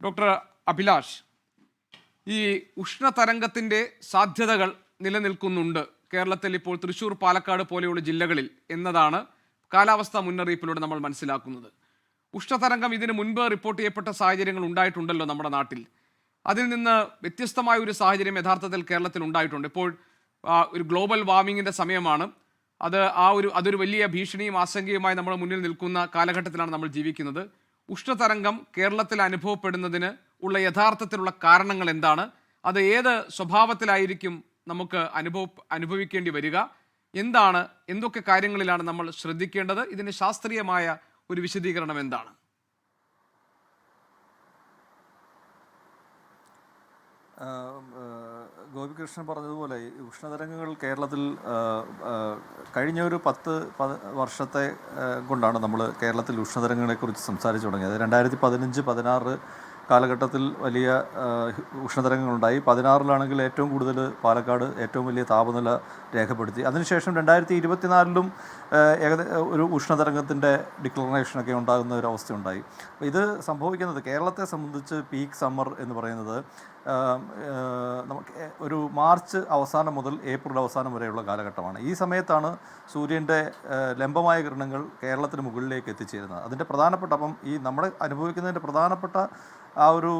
Doctor Abhilash, ഈ ഉഷ്ണതരംഗത്തിൻ്റെ സാധ്യതകൾ നിലനിൽക്കുന്നുണ്ട് കേരളത്തിൽ ഇപ്പോൾ തൃശ്ശൂർ, പാലക്കാട് പോലെയുള്ള ജില്ലകളിൽ എന്നതാണ് കാലാവസ്ഥാ മുന്നറിയിപ്പിലൂടെ നമ്മൾ മനസ്സിലാക്കുന്നത്. ഉഷ്ണതരംഗം ഇതിന് മുൻപ് റിപ്പോർട്ട് ചെയ്യപ്പെട്ട സാഹചര്യങ്ങൾ ഉണ്ടായിട്ടുണ്ടല്ലോ നമ്മുടെ നാട്ടിൽ. അതിൽ നിന്ന് വ്യത്യസ്തമായ ഒരു സാഹചര്യം യഥാർത്ഥത്തിൽ കേരളത്തിൽ ഉണ്ടായിട്ടുണ്ട്. ഇപ്പോൾ ഒരു ഗ്ലോബൽ വാർമിങ്ങിൻ്റെ സമയമാണ്. അതൊരു വലിയ ഭീഷണിയും ആശങ്കയുമായി നമ്മുടെ മുന്നിൽ നിൽക്കുന്ന കാലഘട്ടത്തിലാണ് നമ്മൾ ജീവിക്കുന്നത്. ഉഷ്ണതരംഗം കേരളത്തിൽ അനുഭവപ്പെടുന്നതിന് ഉള്ള യഥാർത്ഥത്തിലുള്ള കാരണങ്ങൾ എന്താണ്? അത് ഏത് സ്വഭാവത്തിലായിരിക്കും നമുക്ക് അനുഭവിക്കേണ്ടി വരിക? എന്തൊക്കെ കാര്യങ്ങളിലാണ് നമ്മൾ ശ്രദ്ധിക്കേണ്ടത്? ഇതിന് ശാസ്ത്രീയമായ ഒരു വിശദീകരണം എന്താണ്? ഗോപികൃഷ്ണൻ പറഞ്ഞതുപോലെ ഉഷ്ണതരംഗങ്ങൾ കേരളത്തിൽ കഴിഞ്ഞ ഒരു 10 വർഷത്തെ കൊണ്ടാണ് നമ്മൾ കേരളത്തിൽ ഉഷ്ണതരംഗങ്ങളെക്കുറിച്ച് സംസാരിച്ചു തുടങ്ങിയത്. 2015-16 കാലഘട്ടത്തിൽ വലിയ ഉഷ്ണതരംഗങ്ങളുണ്ടായി. 16-ലാണെങ്കിൽ ഏറ്റവും കൂടുതൽ പാലക്കാട് ഏറ്റവും വലിയ താപനില രേഖപ്പെടുത്തി. അതിനുശേഷം 2024-ലും ഒരു ഉഷ്ണതരംഗത്തിൻ്റെ ഡിക്ലറേഷനൊക്കെ ഉണ്ടാകുന്ന ഒരു അവസ്ഥ ഉണ്ടായി. അപ്പോൾ ഇത് സംഭവിക്കുന്നത് കേരളത്തെ സംബന്ധിച്ച് പീക്ക് സമ്മർ എന്ന് പറയുന്നത് നമുക്ക് ഒരു മാർച്ച് അവസാനം മുതൽ ഏപ്രിൽ അവസാനം വരെയുള്ള കാലഘട്ടമാണ്. ഈ സമയത്താണ് സൂര്യൻ്റെ ലംബമായ കിരണങ്ങൾ കേരളത്തിന് മുകളിലേക്ക് എത്തിച്ചേരുന്നത്. അതിൻ്റെ അപ്പം ഈ നമ്മൾ അനുഭവിക്കുന്നതിൻ്റെ പ്രധാനപ്പെട്ട ആ ഒരു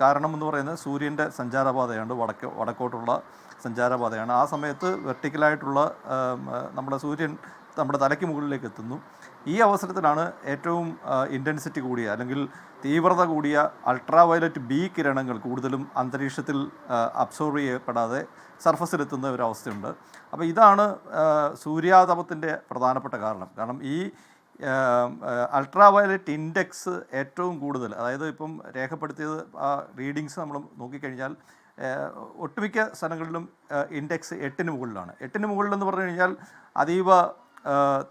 കാരണം എന്ന് പറയുന്നത് സൂര്യൻ്റെ സഞ്ചാരപാതയാണ്, വടക്കോട്ടുള്ള സഞ്ചാരപാതയാണ്. ആ സമയത്ത് വെർട്ടിക്കലായിട്ടുള്ള നമ്മുടെ സൂര്യൻ നമ്മുടെ തലയ്ക്ക് മുകളിലേക്ക് എത്തുന്നു. ഈ അവസരത്തിലാണ് ഏറ്റവും ഇൻറ്റൻസിറ്റി കൂടിയ അല്ലെങ്കിൽ തീവ്രത കൂടിയ അൾട്രാ വയലറ്റ് ബി കിരണങ്ങൾ കൂടുതലും അന്തരീക്ഷത്തിൽ അബ്സോർവ് ചെയ്യപ്പെടാതെ സർഫസിലെത്തുന്ന ഒരു അവസ്ഥയുണ്ട്. അപ്പോൾ ഇതാണ് സൂര്യാതപത്തിൻ്റെ പ്രധാനപ്പെട്ട കാരണം ഈ അൾട്രാ വയലറ്റ് ഇൻഡെക്സ് ഏറ്റവും കൂടുതൽ, അതായത് ഇപ്പം രേഖപ്പെടുത്തിയത് ആ റീഡിങ്സ് നമ്മൾ നോക്കിക്കഴിഞ്ഞാൽ ഒട്ടുമിക്ക സ്ഥലങ്ങളിലും ഇൻഡെക്സ് 8-ന് മുകളിലാണ്. 8-ന് മുകളിലെന്ന് പറഞ്ഞു കഴിഞ്ഞാൽ അതീവ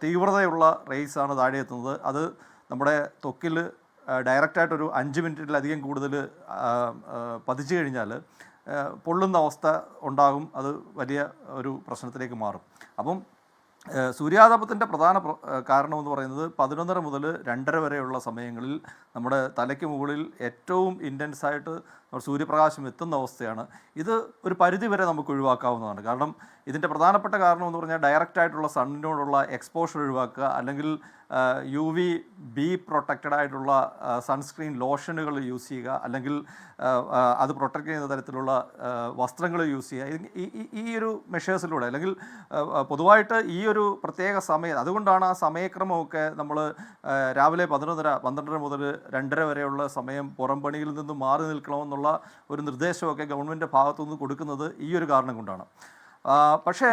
തീവ്രതയുള്ള റേസാണ് താഴെ എത്തുന്നത്. അത് നമ്മുടെ ത്വക്കിൽ ഡയറക്റ്റായിട്ടൊരു 5 മിനിറ്റിലധികം കൂടുതൽ പതിച്ചു കഴിഞ്ഞാൽ പൊള്ളുന്ന അവസ്ഥ ഉണ്ടാകും. അത് വലിയ ഒരു പ്രശ്നത്തിലേക്ക് മാറും. അപ്പം സൂര്യാതപത്തിൻ്റെ പ്രധാന കാരണമെന്ന് പറയുന്നത് 11:30 മുതൽ 2:30 വരെയുള്ള സമയങ്ങളിൽ നമ്മുടെ തലയ്ക്ക് മുകളിൽ ഏറ്റവും ഇൻറ്റൻസായിട്ട് സൂര്യപ്രകാശം എത്തുന്ന അവസ്ഥയാണ്. ഇത് ഒരു പരിധിവരെ നമുക്ക് ഒഴിവാക്കാവുന്നതാണ്. കാരണം ഇതിൻ്റെ പ്രധാനപ്പെട്ട കാരണം എന്ന് പറഞ്ഞാൽ ഡയറക്റ്റായിട്ടുള്ള സണ്ണിനോടുള്ള എക്സ്പോഷർ ഒഴിവാക്കുക, അല്ലെങ്കിൽ UVB പ്രൊട്ടക്റ്റഡ് ആയിട്ടുള്ള സൺസ്ക്രീൻ ലോഷനുകൾ യൂസ് ചെയ്യുക, അല്ലെങ്കിൽ അത് പ്രൊട്ടക്റ്റ് ചെയ്യുന്ന തരത്തിലുള്ള വസ്ത്രങ്ങൾ യൂസ് ചെയ്യുക. ഈ ഒരു മെഷേഴ്സിലൂടെ, അല്ലെങ്കിൽ പൊതുവായിട്ട് ഈ ഒരു പ്രത്യേക സമയം, അതുകൊണ്ടാണ് ആ സമയക്രമമൊക്കെ നമ്മൾ രാവിലെ 11:30 മുതൽ 2:30 വരെയുള്ള സമയം പുറംപണിയിൽ നിന്നും മാറി നിൽക്കണമെന്നുള്ള ഒരു നിർദ്ദേശമൊക്കെ ഗവൺമെൻറ് ഭാഗത്തുനിന്ന് കൊടുക്കുന്നത് ഈ ഒരു കാരണം കൊണ്ടാണ്. പക്ഷേ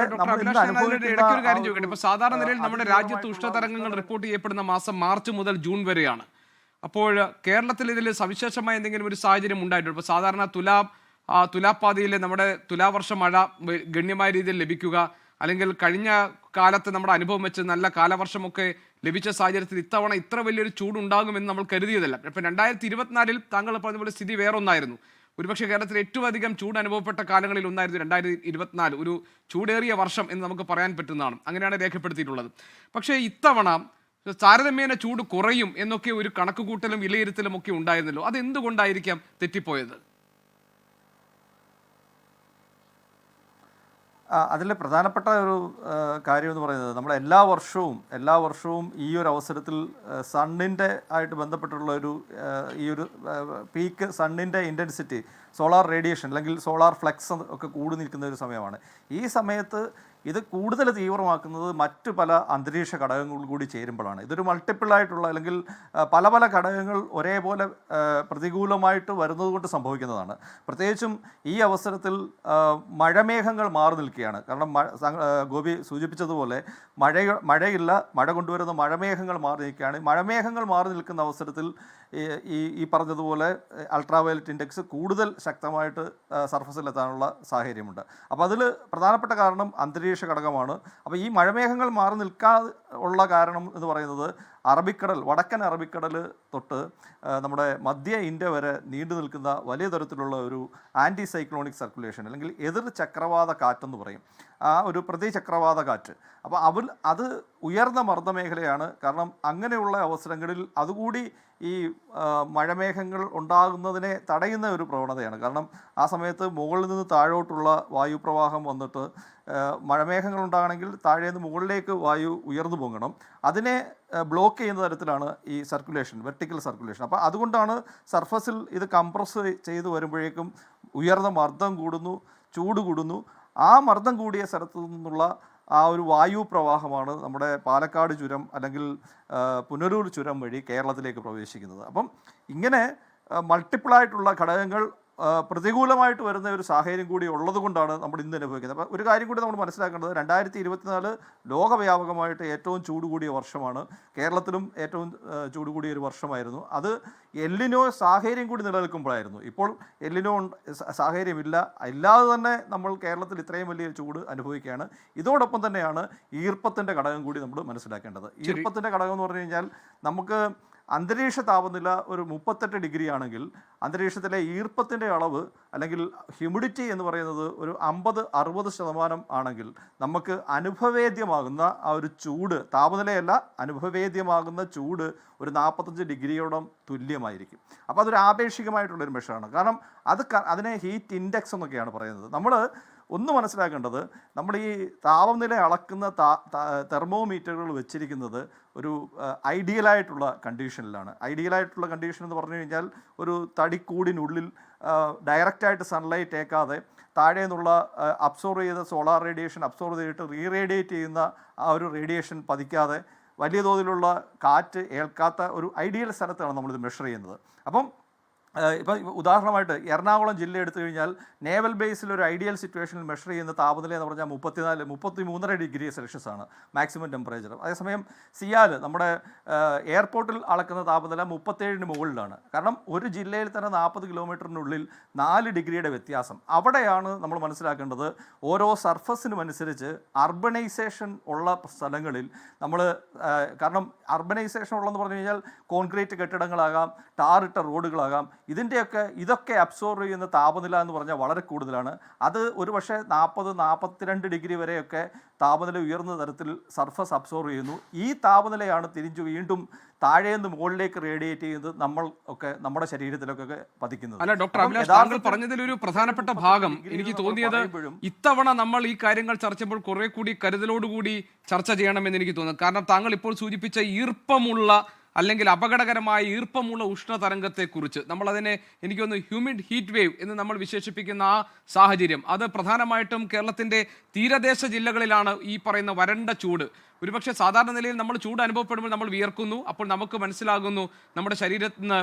സാധാരണ നിലയിൽ നമ്മുടെ രാജ്യത്ത് ഉഷ്ണതരംഗങ്ങൾ റിപ്പോർട്ട് ചെയ്യപ്പെടുന്ന മാസം മാർച്ച് മുതൽ ജൂൺ വരെയാണ്. അപ്പോൾ കേരളത്തിൽ ഇതിൽ സവിശേഷമായ എന്തെങ്കിലും ഒരു സാഹചര്യം ഉണ്ടായിട്ടുണ്ട്? ഇപ്പോൾ സാധാരണ തുലാപ്പാതിയിൽ നമ്മുടെ തുലാവർഷ മഴ ഗണ്യമായ രീതിയിൽ ലഭിക്കുക, അല്ലെങ്കിൽ കഴിഞ്ഞ കാലത്ത് നമ്മുടെ അനുഭവം വെച്ച് നല്ല കാലവർഷമൊക്കെ ലഭിച്ച സാഹചര്യത്തിൽ ഇത്തവണ ഇത്ര വലിയൊരു ചൂടുണ്ടാകുമെന്ന് നമ്മൾ കരുതിയതല്ല. ഇപ്പം 2024-ൽ താങ്കൾ പറഞ്ഞതുപോലെ സ്ഥിതി വേറൊന്നായിരുന്നു. ഒരുപക്ഷെ കേരളത്തിൽ ഏറ്റവും അധികം ചൂട് അനുഭവപ്പെട്ട കാലങ്ങളിൽ ഒന്നായിരുന്നു 2024. ഒരു ചൂടേറിയ വർഷം എന്ന് നമുക്ക് പറയാൻ പറ്റുന്നതാണ്. അങ്ങനെയാണ് രേഖപ്പെടുത്തിയിട്ടുള്ളത്. പക്ഷേ ഇത്തവണ താരതമ്യേന ചൂട് കുറയും എന്നൊക്കെ ഒരു കണക്കുകൂട്ടലും വിലയിരുത്തലും ഒക്കെ ഉണ്ടായിരുന്നല്ലോ. അതെന്തുകൊണ്ടായിരിക്കാം തെറ്റിപ്പോയത്? അതിൽ പ്രധാനപ്പെട്ട ഒരു കാര്യം എന്ന് പറയുന്നത് നമ്മൾ എല്ലാ വർഷവും ഈ ഒരു അവസരത്തിൽ സണ്ണിൻ്റെ ആയിട്ട് ബന്ധപ്പെട്ടുള്ള ഈ ഒരു പീക്ക് സണ്ണിൻ്റെ ഇൻറ്റൻസിറ്റി, സോളാർ റേഡിയേഷൻ അല്ലെങ്കിൽ സോളാർ ഫ്ലക്സ് ഒക്കെ കൂടി നിൽക്കുന്ന ഒരു സമയമാണ്. ഈ സമയത്ത് ഇത് കൂടുതൽ തീവ്രമാക്കുന്നത് മറ്റ് പല അന്തരീക്ഷ ഘടകങ്ങൾ കൂടി ചേരുമ്പോഴാണ്. ഇതൊരു മൾട്ടിപ്പിളായിട്ടുള്ള അല്ലെങ്കിൽ പല ഘടകങ്ങൾ ഒരേപോലെ പ്രതികൂലമായിട്ട് വരുന്നത് കൊണ്ട് സംഭവിക്കുന്നതാണ്. പ്രത്യേകിച്ചും ഈ അവസരത്തിൽ മഴമേഘങ്ങൾ മാറി നിൽക്കുകയാണ്. കാരണം ഗോപി സൂചിപ്പിച്ചതുപോലെ മഴയില്ല, മഴ കൊണ്ടുവരുന്ന മഴമേഘങ്ങൾ മാറി നിൽക്കുകയാണ്. മഴമേഘങ്ങൾ മാറി നിൽക്കുന്ന അവസരത്തിൽ ഈ പറഞ്ഞതുപോലെ അൾട്രാ വയലറ്റ് ഇൻഡെക്സ് കൂടുതൽ ശക്തമായിട്ട് സർഫസിലെത്താനുള്ള സാഹചര്യമുണ്ട്. അപ്പോൾ അതിൽ പ്രധാനപ്പെട്ട കാരണം അന്തരീക്ഷ ഘടകമാണ്. അപ്പോൾ ഈ മഴമേഘങ്ങൾ മാറി നിൽക്കാതെ ഉള്ള കാരണം എന്ന് പറയുന്നത് അറബിക്കടൽ, വടക്കൻ അറബിക്കടൽ തൊട്ട് നമ്മുടെ മധ്യ ഇന്ത്യ വരെ നീണ്ടു നിൽക്കുന്ന വലിയ തരത്തിലുള്ള ഒരു ആൻറ്റി സൈക്ലോണിക് സർക്കുലേഷൻ, അല്ലെങ്കിൽ എതിർ ചക്രവാത കാറ്റെന്ന് പറയും, ആ ഒരു പ്രതിചക്രവാത കാറ്റ്. അപ്പോൾ അത് ഉയർന്ന മർദ്ദമേഖലയാണ്. കാരണം അങ്ങനെയുള്ള അവസരങ്ങളിൽ അതുകൂടി ഈ മഴമേഘങ്ങൾ ഉണ്ടാകുന്നതിനെ തടയുന്ന ഒരു പ്രവണതയാണ്. കാരണം ആ സമയത്ത് മുകളിൽ നിന്ന് താഴോട്ടുള്ള വായുപ്രവാഹം വന്നിട്ട് മഴമേഘങ്ങൾ ഉണ്ടാകണമെങ്കിൽ താഴേന്ന് മുകളിലേക്ക് വായു ഉയർന്നു പൊങ്ങണം. അതിനെ ബ്ലോക്ക് ചെയ്യുന്ന തരത്തിലാണ് ഈ സർക്കുലേഷൻ, വെർട്ടിക്കൽ സർക്കുലേഷൻ. അപ്പോൾ അതുകൊണ്ടാണ് സർഫസിൽ ഇത് കംപ്രസ് ചെയ്ത് വരുമ്പോഴേക്കും ഉയർന്ന മർദ്ദം കൂടുന്നു, ചൂട് കൂടുന്നു. ആ മർദ്ദം കൂടിയ സ്ഥലത്തു നിന്നുള്ള ആ ഒരു വായു പ്രവാഹമാണ് നമ്മുടെ പാലക്കാട് ചുരം അല്ലെങ്കിൽ പുനലൂർ ചുരം വഴി കേരളത്തിലേക്ക് പ്രവേശിക്കുന്നത്. അപ്പം ഇങ്ങനെ മൾട്ടിപ്പിളായിട്ടുള്ള ഘടകങ്ങൾ പ്രതികൂലമായിട്ട് വരുന്ന ഒരു സാഹചര്യം കൂടി ഉള്ളത് കൊണ്ടാണ് നമ്മൾ ഇന്ന് അനുഭവിക്കുന്നത്. അപ്പോൾ ഒരു കാര്യം കൂടി നമ്മൾ മനസ്സിലാക്കേണ്ടത്, 2024 ലോകവ്യാപകമായിട്ട് ഏറ്റവും ചൂട് കൂടിയ വർഷമാണ്. കേരളത്തിലും ഏറ്റവും ചൂട് കൂടിയ ഒരു വർഷമായിരുന്നു. അത് എല്ലിനോ സാഹചര്യം കൂടി നിലനിൽക്കുമ്പോഴായിരുന്നു. ഇപ്പോൾ എല്ലിനോ സാഹചര്യമില്ല, ഇല്ലാതെ തന്നെ നമ്മൾ കേരളത്തിൽ ഇത്രയും വലിയ ചൂട് അനുഭവിക്കുകയാണ്. ഇതോടൊപ്പം തന്നെയാണ് ഈർപ്പത്തിൻ്റെ ഘടകം കൂടി നമ്മൾ മനസ്സിലാക്കേണ്ടത്. ഈർപ്പത്തിൻ്റെ ഘടകം എന്ന് പറഞ്ഞു കഴിഞ്ഞാൽ, നമുക്ക് അന്തരീക്ഷ താപനില ഒരു 38 ഡിഗ്രി ആണെങ്കിൽ അന്തരീക്ഷത്തിലെ ഈർപ്പത്തിൻ്റെ അളവ് അല്ലെങ്കിൽ ഹ്യൂമിഡിറ്റി എന്ന് പറയുന്നത് ഒരു 50-60% ആണെങ്കിൽ നമുക്ക് അനുഭവേദ്യമാകുന്ന ആ ഒരു ചൂട്, താപനിലയല്ല, അനുഭവേദ്യമാകുന്ന ചൂട് ഒരു 45 ഡിഗ്രിയോളം തുല്യമായിരിക്കും. അപ്പോൾ അതൊരു ആപേക്ഷികമായിട്ടുള്ളൊരു മെഷറാണ്. കാരണം അതിനെ ഹീറ്റ് ഇൻഡെക്സ് എന്നൊക്കെയാണ് പറയുന്നത്. നമ്മൾ ഒന്ന് മനസ്സിലാക്കേണ്ടത്, നമ്മൾ ഈ താപനില അളക്കുന്ന തെർമോമീറ്ററുകൾ വെച്ചിരിക്കുന്നത് ഒരു ഐഡിയലായിട്ടുള്ള കണ്ടീഷനിലാണ്. ഐഡിയലായിട്ടുള്ള കണ്ടീഷൻ എന്ന് പറഞ്ഞു കഴിഞ്ഞാൽ, ഒരു തടിക്കൂടിനുള്ളിൽ ഡയറക്റ്റായിട്ട് സൺലൈറ്റ് ഏക്കാതെ താഴെ നിന്നുള്ള അബ്സോർവ് ചെയ്ത സോളാർ റേഡിയേഷൻ അബ്സോർവ് ചെയ്തിട്ട് റീറേഡിയേറ്റ് ചെയ്യുന്ന ആ ഒരു റേഡിയേഷൻ പതിക്കാതെ വലിയ തോതിലുള്ള കാറ്റ് ഏൽക്കാത്ത ഒരു ഐഡിയൽ സ്ഥലത്താണ് നമ്മളിത് മെഷർ ചെയ്യുന്നത്. അപ്പം ഇപ്പം ഉദാഹരണമായിട്ട് എറണാകുളം ജില്ല എടുത്തു കഴിഞ്ഞാൽ നേവൽ ബേസിൽ ഒരു ഐഡിയൽ സിറ്റുവേഷനിൽ മെഷർ ചെയ്യുന്ന താപനില എന്ന് പറഞ്ഞാൽ 33 ഡിഗ്രി സെൽഷ്യസ് ആണ് മാക്സിമം ടെമ്പറേച്ചർ. അതേസമയം സിയാൽ, നമ്മുടെ എയർപോർട്ടിൽ അളക്കുന്ന താപനില 37 മുകളിലാണ്. കാരണം ഒരു ജില്ലയിൽ തന്നെ 40 കിലോമീറ്ററിനുള്ളിൽ 4 ഡിഗ്രിയുടെ വ്യത്യാസം. അവിടെയാണ് നമ്മൾ മനസ്സിലാക്കേണ്ടത്, ഓരോ സർഫസിനും അനുസരിച്ച് അർബനൈസേഷൻ ഉള്ള സ്ഥലങ്ങളിൽ നമ്മൾ, കാരണം അർബനൈസേഷൻ ഉള്ളതെന്ന് പറഞ്ഞു കഴിഞ്ഞാൽ കോൺക്രീറ്റ് കെട്ടിടങ്ങളാകാം, ടാറിട്ട റോഡുകളാകാം, ഇതൊക്കെ അബ്സോർവ് ചെയ്യുന്ന താപനില എന്ന് പറഞ്ഞാൽ വളരെ കൂടുതലാണ്. അത് ഒരു പക്ഷേ 40-42 ഡിഗ്രി വരെയൊക്കെ താപനില ഉയർന്ന തരത്തിൽ സർഫസ് അബ്സോർവ് ചെയ്യുന്നു. ഈ താപനിലയാണ് തിരിച്ചു വീണ്ടും താഴേന്ന് മുകളിലേക്ക് റേഡിയേറ്റ് ചെയ്യുന്നത് നമ്മുടെ ശരീരത്തിലൊക്കെ പതിക്കുന്നത്. അല്ല ഡോക്ടർ അഭിലാഷ്, താങ്കൾ പറഞ്ഞതിലൊരു പ്രധാനപ്പെട്ട ഭാഗം എനിക്ക് തോന്നിയത്, ഇത്തവണ നമ്മൾ ഈ കാര്യങ്ങൾ ചർച്ച ചെയ്യുമ്പോൾ കുറെ കൂടി കരുതലോടുകൂടി ചർച്ച ചെയ്യണമെന്ന് എനിക്ക് തോന്നുന്നു. കാരണം താങ്കൾ ഇപ്പോൾ സൂചിപ്പിച്ച ഈർപ്പമുള്ള അല്ലെങ്കിൽ അപകടകരമായ ഈർപ്പമുള്ള ഉഷ്ണതരംഗത്തെക്കുറിച്ച്, നമ്മളതിനെ എനിക്കൊന്ന് ഹ്യൂമിഡ് ഹീറ്റ് വേവ് എന്ന് നമ്മൾ വിശേഷിപ്പിക്കുന്ന ആ സാഹചര്യം, അത് പ്രധാനമായിട്ടും കേരളത്തിൻ്റെ തീരദേശ ജില്ലകളിലാണ് ഈ പറയുന്ന വരണ്ട ചൂട്. ഒരുപക്ഷെ സാധാരണ നിലയിൽ നമ്മൾ ചൂട് അനുഭവപ്പെടുമ്പോൾ നമ്മൾ വിയർക്കുന്നു, അപ്പോൾ നമുക്ക് മനസ്സിലാകുന്നു നമ്മുടെ ശരീരത്തിന്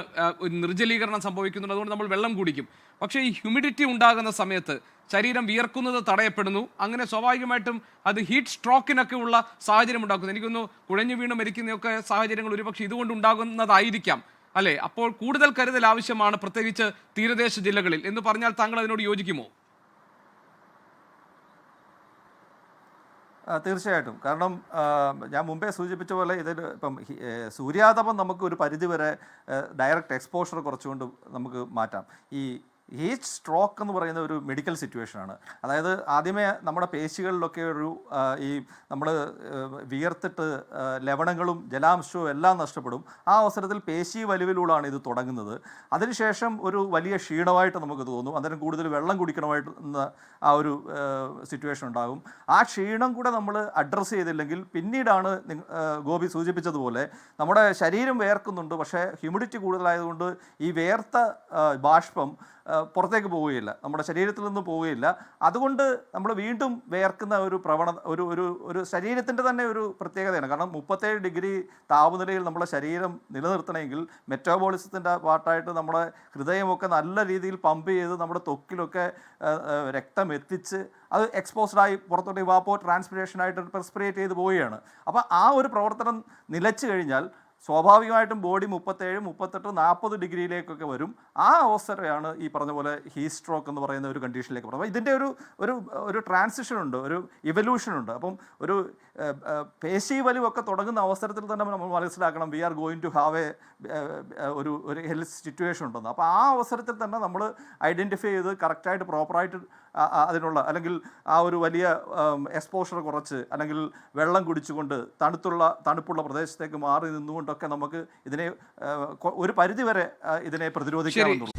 നിർജ്ജലീകരണം സംഭവിക്കുന്നുണ്ട്, അതുകൊണ്ട് നമ്മൾ വെള്ളം കുടിക്കും. പക്ഷേ ഈ ഹ്യൂമിഡിറ്റി ഉണ്ടാകുന്ന സമയത്ത് ശരീരം വിയർക്കുന്നത് തടയപ്പെടുന്നു. അങ്ങനെ സ്വാഭാവികമായിട്ടും അത് ഹീറ്റ് സ്ട്രോക്കിനൊക്കെ ഉള്ള സാഹചര്യം ഉണ്ടാക്കുന്നു. എനിക്കൊന്ന് കുഴഞ്ഞു വീണ് മരിക്കുന്നതൊക്കെ സാഹചര്യങ്ങൾ ഒരുപക്ഷെ ഇതുകൊണ്ട് ഉണ്ടാകുന്നതായിരിക്കാം അല്ലേ? അപ്പോൾ കൂടുതൽ കരുതൽ ആവശ്യമാണ്, പ്രത്യേകിച്ച് തീരദേശ ജില്ലകളിൽ എന്ന് പറഞ്ഞാൽ താങ്കൾ അതിനോട് യോജിക്കുമോ? തീർച്ചയായിട്ടും. കാരണം ഞാൻ മുമ്പേ സൂചിപ്പിച്ച പോലെ ഇതിൽ ഇപ്പം സൂര്യാതപം നമുക്ക് ഒരു പരിധിവരെ ഡയറക്റ്റ് എക്സ്പോഷർ കുറച്ചുകൊണ്ട് നമുക്ക് മാറ്റാം. ഈ ഹീറ്റ് സ്ട്രോക്ക് എന്ന് പറയുന്ന ഒരു മെഡിക്കൽ സിറ്റുവേഷനാണ്. അതായത് ആദ്യമേ നമ്മുടെ പേശികളിലൊക്കെ ഈ നമ്മൾ വിയർത്തിട്ട് ലവണങ്ങളും ജലാംശവും എല്ലാം നഷ്ടപ്പെടും. ആ അവസരത്തിൽ പേശി വലിവിലൂടെയാണ് ഇത് തുടങ്ങുന്നത്. അതിനുശേഷം ഒരു വലിയ ക്ഷീണമായിട്ട് നമുക്ക് തോന്നും, അന്നേരം കൂടുതൽ വെള്ളം കുടിക്കണമായിട്ട് ആ ഒരു സിറ്റുവേഷൻ ഉണ്ടാകും. ആ ക്ഷീണം കൂടെ നമ്മൾ അഡ്രസ്സ് ചെയ്തില്ലെങ്കിൽ പിന്നീടാണ് ഗോപി സൂചിപ്പിച്ചതുപോലെ നമ്മുടെ ശരീരം വേർക്കുന്നുണ്ട്, പക്ഷേ ഹ്യൂമിഡിറ്റി കൂടുതലായതുകൊണ്ട് ഈ വേർത്ത ബാഷ്പം പുറത്തേക്ക് പോവുകയില്ല, നമ്മുടെ ശരീരത്തിൽ നിന്ന് പോവുകയില്ല. അതുകൊണ്ട് നമ്മൾ വീണ്ടും വേർക്കുന്ന ഒരു പ്രവണത ഒരു ശരീരത്തിൻ്റെ തന്നെ ഒരു പ്രത്യേകതയാണ്. കാരണം 37 ഡിഗ്രി താപനിലയിൽ നമ്മുടെ ശരീരം നിലനിർത്തണമെങ്കിൽ മെറ്റബോളിസത്തിൻ്റെ പാർട്ടായിട്ട് നമ്മുടെ ഹൃദയമൊക്കെ നല്ല രീതിയിൽ പമ്പ് ചെയ്ത് നമ്മുടെ ത്വക്കിലൊക്കെ രക്തം എത്തിച്ച് അത് എക്സ്പോസ്ഡായി പുറത്തോട്ട് ഇവാപ്പോ ട്രാൻസ്പിറേഷനായിട്ട് പെർസ്പിറേറ്റ് ചെയ്ത് പോവുകയാണ്. അപ്പോൾ ആ ഒരു പ്രവർത്തനം നിലച്ചു കഴിഞ്ഞാൽ സ്വാഭാവികമായിട്ടും ബോഡി 37, 38, 40 ഡിഗ്രിയിലേക്കൊക്കെ വരും. ആ അവസരമാണ് ഈ പറഞ്ഞ പോലെ ഹീറ്റ് സ്ട്രോക്ക് എന്ന് പറയുന്ന ഒരു കണ്ടീഷനിലേക്ക് പോകുന്നത്. അപ്പോൾ ഇതിൻ്റെ ഒരു ട്രാൻസിഷൻ ഉണ്ട്, ഒരു ഇവല്യൂഷൻ ഉണ്ട്. അപ്പം ഒരു പേശി വലിവൊക്കെ തുടങ്ങുന്ന അവസരത്തിൽ തന്നെ നമ്മൾ മനസ്സിലാക്കണം we are going to have ഒരു ഹെൽത്ത് സിറ്റുവേഷൻ ഉണ്ടെന്ന്. അപ്പോൾ ആ അവസരത്തിൽ തന്നെ നമ്മൾ ഐഡൻറ്റിഫൈ ചെയ്ത് കറക്റ്റായിട്ട് പ്രോപ്പറായിട്ട് അതിനുള്ള അല്ലെങ്കിൽ ആ ഒരു വലിയ എക്സ്പോഷർ കുറച്ച് അല്ലെങ്കിൽ വെള്ളം കുടിച്ചുകൊണ്ട് തണുപ്പുള്ള പ്രദേശത്തേക്ക് മാറി നിന്നുകൊണ്ടൊക്കെ നമുക്ക് ഇതിനെ ഒരു പരിധിവരെ ഇതിനെ പ്രതിരോധിക്കാവുന്നുള്ളൂ.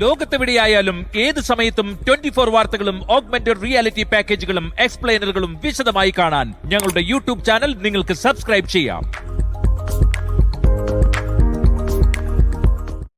ലോകത്തെവിടെയായാലും ഏത് സമയത്തും 24 വാർത്തകളും ഓഗ്മെന്റഡ് റിയാലിറ്റി പാക്കേജുകളും എക്സ്പ്ലെയിനറുകളും വിശദമായി കാണാൻ ഞങ്ങളുടെ യൂട്യൂബ് ചാനൽ നിങ്ങൾക്ക് സബ്സ്ക്രൈബ് ചെയ്യാം.